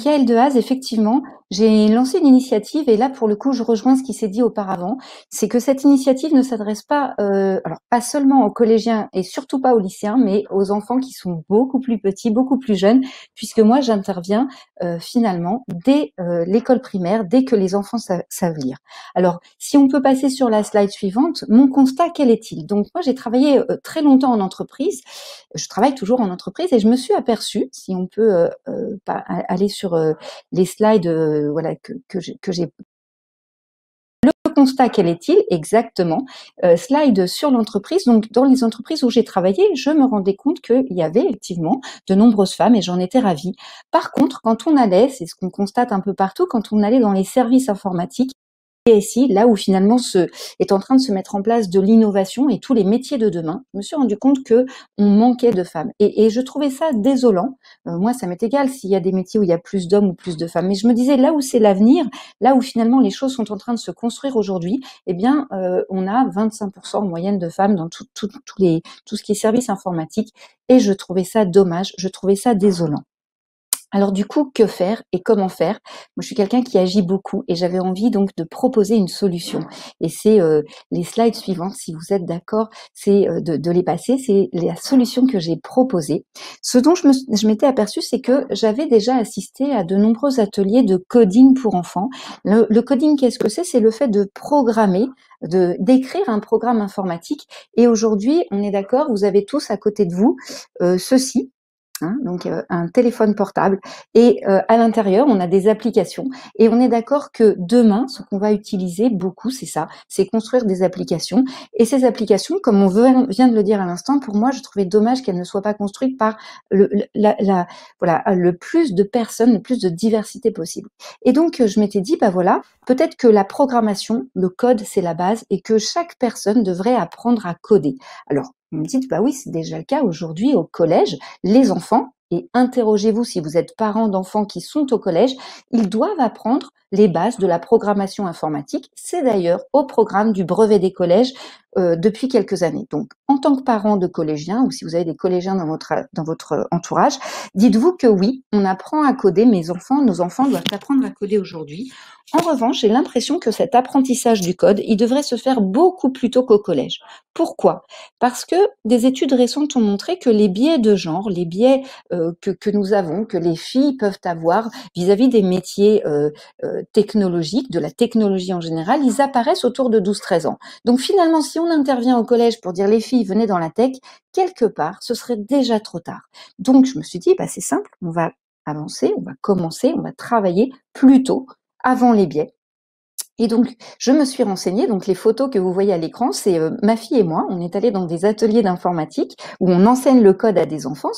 Yael Dehaze, effectivement, j'ai lancé une initiative et là, pour le coup, je rejoins ce qui s'est dit auparavant. C'est que cette initiative ne s'adresse pas, alors pas seulement aux collégiens et surtout pas aux lycéens, mais aux enfants qui sont beaucoup plus petits, beaucoup plus jeunes, puisque moi, j'interviens finalement dès l'école primaire, dès que les enfants savent lire. Alors, si on peut passer sur la slide suivante, mon constat, quel est-il? Donc, moi, j'ai travaillé très longtemps en entreprise. Je travaille toujours en entreprise et je me suis aperçue, si on peut aller sur les slides voilà, que j'ai. Le constat, quel est-il? Exactement. Slide sur l'entreprise. Donc, dans les entreprises où j'ai travaillé, je me rendais compte qu'il y avait effectivement de nombreuses femmes et j'en étais ravie. Par contre, quand on allait, c'est ce qu'on constate un peu partout, quand on allait dans les services informatiques, ici, là où finalement est en train de se mettre en place de l'innovation et tous les métiers de demain, je me suis rendu compte que on manquait de femmes. Et je trouvais ça désolant. Moi, ça m'est égal s'il y a des métiers où il y a plus d'hommes ou plus de femmes. Mais je me disais, là où c'est l'avenir, là où finalement les choses sont en train de se construire aujourd'hui, eh bien, on a 25% en moyenne de femmes dans tout ce qui est services informatiques. Et je trouvais ça dommage, je trouvais ça désolant. Alors du coup, que faire et comment faire? Moi, je suis quelqu'un qui agit beaucoup et j'avais envie donc de proposer une solution. Et c'est les slides suivantes, si vous êtes d'accord, c'est de les passer. C'est la solution que j'ai proposée. Ce dont je m'étais aperçue, c'est que j'avais déjà assisté à de nombreux ateliers de coding pour enfants. Le coding, qu'est-ce que c'est? C'est le fait de programmer, d'écrire un programme informatique. Et aujourd'hui, on est d'accord, vous avez tous à côté de vous ceci. Donc un téléphone portable et à l'intérieur on a des applications et on est d'accord que demain ce qu'on va utiliser beaucoup c'est ça, c'est construire des applications et ces applications comme on vient de le dire à l'instant, pour moi je trouvais dommage qu'elles ne soient pas construites par le plus de personnes, le plus de diversité possible. Et donc je m'étais dit voilà, peut-être que la programmation, le code c'est la base et que chaque personne devrait apprendre à coder. Alors vous me dites oui, c'est déjà le cas aujourd'hui au collège. Les enfants, et interrogez-vous si vous êtes parents d'enfants qui sont au collège, ils doivent apprendre les bases de la programmation informatique. C'est d'ailleurs au programme du brevet des collèges depuis quelques années. Donc, en tant que parent de collégiens, ou si vous avez des collégiens dans votre entourage, dites-vous que oui, on apprend à coder, nos enfants doivent apprendre à coder aujourd'hui. En revanche, j'ai l'impression que cet apprentissage du code, il devrait se faire beaucoup plus tôt qu'au collège. Pourquoi? Parce que des études récentes ont montré que les biais de genre, les biais que nous avons, que les filles peuvent avoir vis-à-vis des métiers technologiques, de la technologie en général, ils apparaissent autour de 12-13 ans. Donc finalement, si on intervient au collège pour dire les filles, venez dans la tech, quelque part, ce serait déjà trop tard. Donc je me suis dit, c'est simple, on va avancer, on va commencer, on va travailler plus tôt, avant les biais. Et donc, je me suis renseignée, donc les photos que vous voyez à l'écran, c'est ma fille et moi, on est allés dans des ateliers d'informatique où on enseigne le code à des enfants,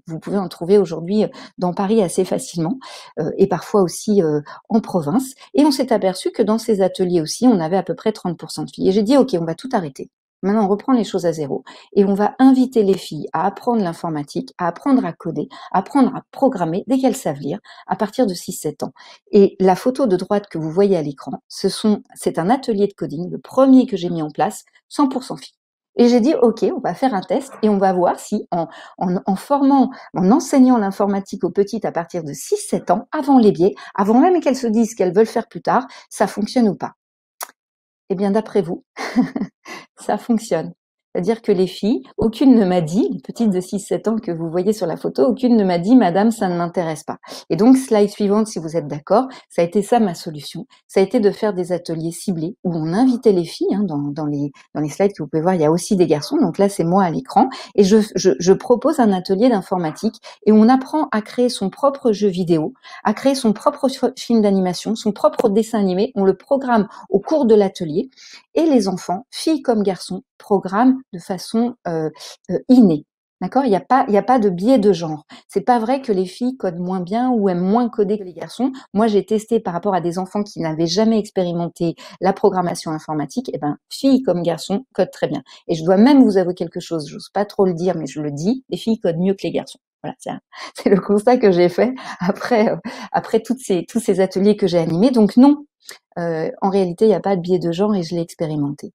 vous pouvez en trouver aujourd'hui dans Paris assez facilement, et parfois aussi en province, et on s'est aperçu que dans ces ateliers aussi, on avait à peu près 30% de filles. Et j'ai dit, ok, on va tout arrêter. Maintenant, on reprend les choses à zéro et on va inviter les filles à apprendre l'informatique, à apprendre à coder, à apprendre à programmer dès qu'elles savent lire, à partir de 6-7 ans. Et la photo de droite que vous voyez à l'écran, c'est un atelier de coding, le premier que j'ai mis en place, 100% filles. Et j'ai dit, ok, on va faire un test et on va voir si en enseignant l'informatique aux petites à partir de 6-7 ans, avant les biais, avant même qu'elles se disent qu'elles veulent faire plus tard, ça fonctionne ou pas. Eh bien, d'après vous, ça fonctionne. C'est-à-dire que les filles, aucune ne m'a dit, les petites de 6-7 ans que vous voyez sur la photo, aucune ne m'a dit, madame, ça ne m'intéresse pas. Et donc, slide suivante, si vous êtes d'accord, ça a été ça ma solution. Ça a été de faire des ateliers ciblés où on invitait les filles, dans les slides que vous pouvez voir, il y a aussi des garçons. Donc là, c'est moi à l'écran. Et je propose un atelier d'informatique et on apprend à créer son propre jeu vidéo, à créer son propre film d'animation, son propre dessin animé. On le programme au cours de l'atelier. Et les enfants, filles comme garçons, programment de façon innée. D'accord? Il n'y a pas de biais de genre. C'est pas vrai que les filles codent moins bien ou aiment moins coder que les garçons. Moi, j'ai testé par rapport à des enfants qui n'avaient jamais expérimenté la programmation informatique. Filles comme garçons codent très bien. Et je dois même vous avouer quelque chose. J'ose pas trop le dire, mais je le dis. Les filles codent mieux que les garçons. Voilà, c'est le constat que j'ai fait après tous ces ateliers que j'ai animés. Donc non, en réalité, il n'y a pas de biais de genre et je l'ai expérimenté.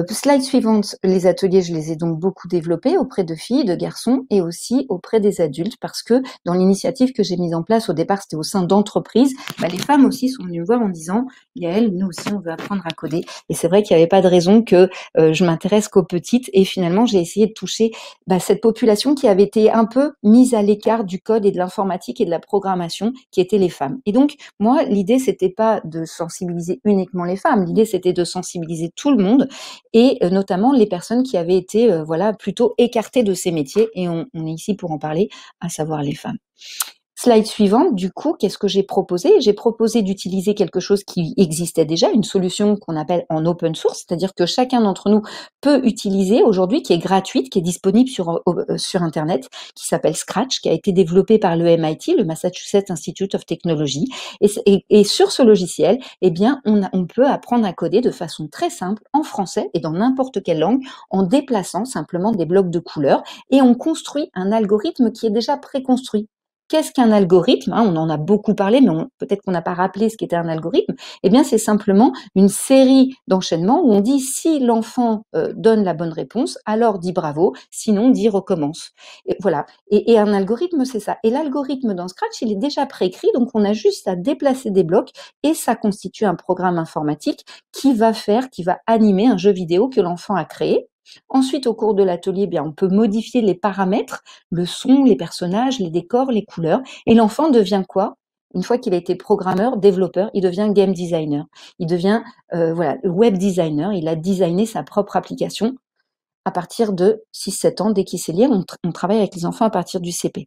Slide suivante, les ateliers, je les ai donc beaucoup développés auprès de filles, de garçons et aussi auprès des adultes parce que dans l'initiative que j'ai mise en place au départ, c'était au sein d'entreprises, les femmes aussi sont venues me voir en disant: «Yael, nous aussi on veut apprendre à coder» et c'est vrai qu'il n'y avait pas de raison que, je m'intéresse qu'aux petites et finalement j'ai essayé de toucher, cette population qui avait été un peu mise à l'écart du code et de l'informatique et de la programmation, qui étaient les femmes. Et donc moi, l'idée c'était pas de sensibiliser uniquement les femmes, l'idée c'était de sensibiliser tout le monde et notamment les personnes qui avaient été voilà plutôt écartées de ces métiers et on est ici pour en parler, à savoir les femmes. Slide suivante, du coup, qu'est-ce que j'ai proposé? J'ai proposé d'utiliser quelque chose qui existait déjà, une solution qu'on appelle en open source, c'est-à-dire que chacun d'entre nous peut utiliser aujourd'hui, qui est gratuite, qui est disponible sur Internet, qui s'appelle Scratch, qui a été développé par le MIT, le Massachusetts Institute of Technology. Et sur ce logiciel, eh bien, on peut apprendre à coder de façon très simple, en français et dans n'importe quelle langue, en déplaçant simplement des blocs de couleurs et on construit un algorithme qui est déjà préconstruit. Qu'est-ce qu'un algorithme? On en a beaucoup parlé, mais peut-être qu'on n'a pas rappelé ce qu'était un algorithme. Eh bien, c'est simplement une série d'enchaînements où on dit si l'enfant donne la bonne réponse, alors dit bravo, sinon dit recommence. Et voilà. Et un algorithme, c'est ça. Et l'algorithme dans Scratch, il est déjà préécrit, donc on a juste à déplacer des blocs et ça constitue un programme informatique qui va animer un jeu vidéo que l'enfant a créé. Ensuite, au cours de l'atelier, on peut modifier les paramètres, le son, les personnages, les décors, les couleurs. Et l'enfant devient quoi? Une fois qu'il a été programmeur, développeur, il devient game designer. Il devient web designer. Il a designé sa propre application à partir de 6-7 ans. Dès qu'il sait lire, on travaille avec les enfants à partir du CP.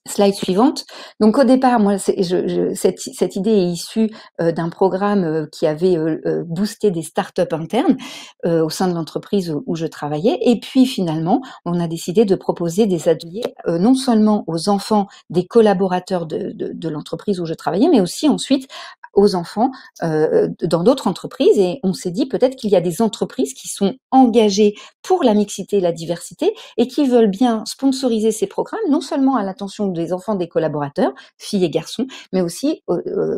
Slide suivante. Donc au départ, moi, cette idée est issue d'un programme qui avait boosté des startups internes au sein de l'entreprise où je travaillais. Et puis finalement, on a décidé de proposer des ateliers non seulement aux enfants des collaborateurs de l'entreprise où je travaillais, mais aussi ensuite aux enfants dans d'autres entreprises. Et on s'est dit peut-être qu'il y a des entreprises qui sont engagées pour la mixité et la diversité et qui veulent bien sponsoriser ces programmes, non seulement à l'attention des enfants des collaborateurs, filles et garçons, mais aussi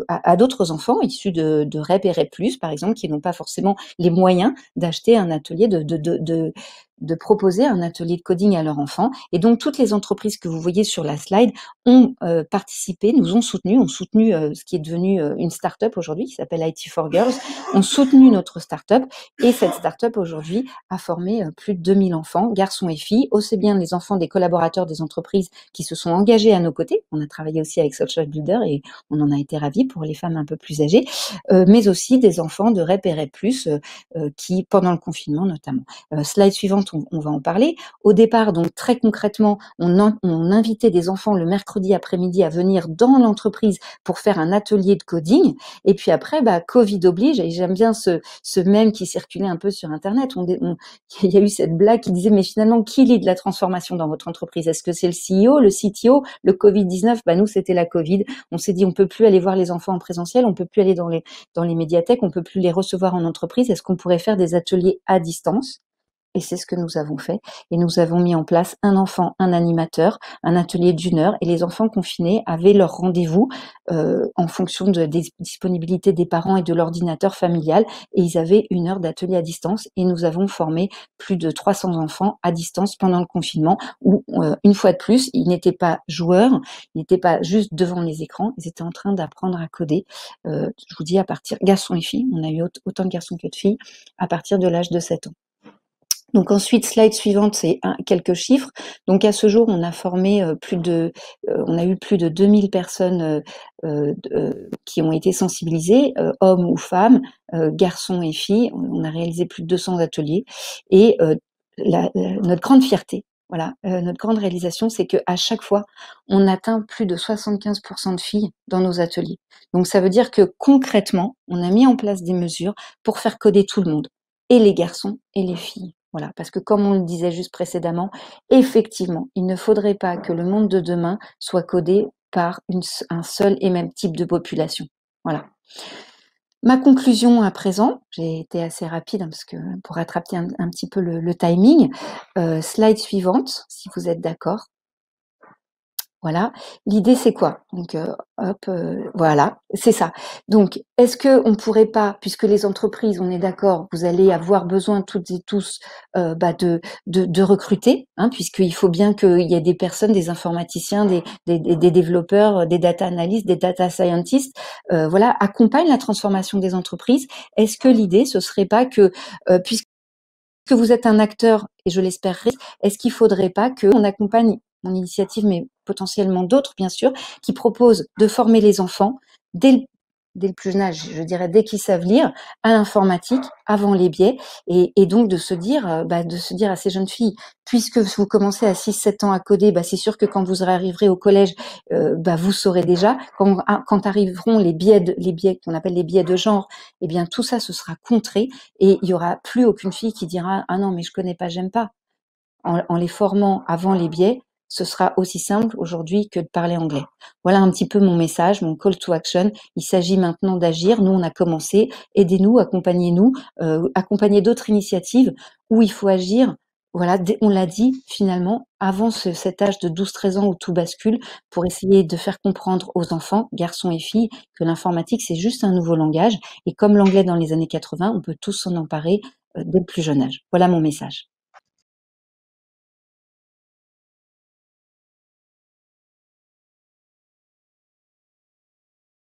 à d'autres enfants issus de REP et REP+, par exemple, qui n'ont pas forcément les moyens d'acheter un atelier, de proposer un atelier de coding à leurs enfants. Et donc, toutes les entreprises que vous voyez sur la slide ont participé, nous ont soutenu ce qui est devenu une start-up aujourd'hui, qui s'appelle IT4Girls, ont soutenu notre start-up. Et cette start-up aujourd'hui a formé plus de 2000 enfants, garçons et filles, aussi bien les enfants des collaborateurs des entreprises qui se sont engagés à nos côtés. On a travaillé aussi avec Social Builder et on en a été ravis pour les femmes un peu plus âgées, mais aussi des enfants de REP et REP+, qui, pendant le confinement notamment. Slide suivante, on va en parler. Au départ, donc très concrètement, on invitait des enfants le mercredi après-midi à venir dans l'entreprise pour faire un atelier de coding. Et puis après, Covid oblige, et j'aime bien ce mème qui circulait un peu sur Internet. Il y a eu cette blague qui disait, mais finalement, qui lead la transformation dans votre entreprise? Est-ce que c'est le CEO, le CTO, le Covid-19? Nous, c'était la Covid. On s'est dit, on peut plus aller voir les enfants en présentiel, on peut plus aller dans les médiathèques, on peut plus les recevoir en entreprise. Est-ce qu'on pourrait faire des ateliers à distance? Et c'est ce que nous avons fait. Et nous avons mis en place un enfant, un animateur, un atelier d'1 heure. Et les enfants confinés avaient leur rendez-vous en fonction des disponibilités des parents et de l'ordinateur familial. Et ils avaient 1 heure d'atelier à distance. Et nous avons formé plus de 300 enfants à distance pendant le confinement où, une fois de plus, ils n'étaient pas joueurs, ils n'étaient pas juste devant les écrans, ils étaient en train d'apprendre à coder. Je vous dis, à partir garçons et filles, on a eu autant de garçons que de filles, à partir de l'âge de 7 ans. Donc ensuite, slide suivante, c'est quelques chiffres. Donc à ce jour, on a formé on a eu plus de 2000 personnes qui ont été sensibilisées, hommes ou femmes, garçons et filles. On a réalisé plus de 200 ateliers. Et notre grande fierté, voilà, notre grande réalisation, c'est qu'à chaque fois, on atteint plus de 75% de filles dans nos ateliers. Donc ça veut dire que concrètement, on a mis en place des mesures pour faire coder tout le monde, et les garçons et les filles. Voilà, parce que comme on le disait juste précédemment, effectivement, il ne faudrait pas que le monde de demain soit codé par un seul et même type de population. Voilà. Ma conclusion à présent, j'ai été assez rapide parce que pour rattraper un petit peu le timing. Slide suivante, si vous êtes d'accord. Voilà. L'idée, c'est quoi? Donc, hop, voilà, c'est ça. Donc, est-ce qu'on pourrait pas, puisque les entreprises, on est d'accord, vous allez avoir besoin toutes et tous, bah, de recruter, hein, puisqu'il faut bien qu'il y ait des personnes, des informaticiens, des développeurs, des data analysts, des data scientists, voilà, accompagnent la transformation des entreprises. Est-ce que l'idée, ce serait pas que, puisque vous êtes un acteur, et je l'espérerais, est-ce qu'il faudrait pas qu'on accompagne mon initiative, mais potentiellement d'autres, bien sûr, qui proposent de former les enfants dès le, dès le plus jeune âge, je dirais dès qu'ils savent lire, à l'informatique, avant les biais, et donc de se dire à ces jeunes filles, puisque vous commencez à 6-7 ans à coder, bah, c'est sûr que quand vous arriverez au collège, bah, vous saurez déjà. Quand arriveront les biais qu'on appelle les biais de genre, eh bien tout ça, ce sera contré. Et il y aura plus aucune fille qui dira ah non mais je connais pas, j'aime pas. En les formant avant les biais, ce sera aussi simple aujourd'hui que de parler anglais. Voilà un petit peu mon message, mon call to action. Il s'agit maintenant d'agir. Nous, on a commencé. Aidez-nous, accompagnez-nous, accompagnez d'autres initiatives où il faut agir. Voilà, on l'a dit finalement, avant cet âge de 12-13 ans où tout bascule, pour essayer de faire comprendre aux enfants, garçons et filles, que l'informatique, c'est juste un nouveau langage. Et comme l'anglais dans les années 80, on peut tous s'en emparer dès le plus jeune âge. Voilà mon message.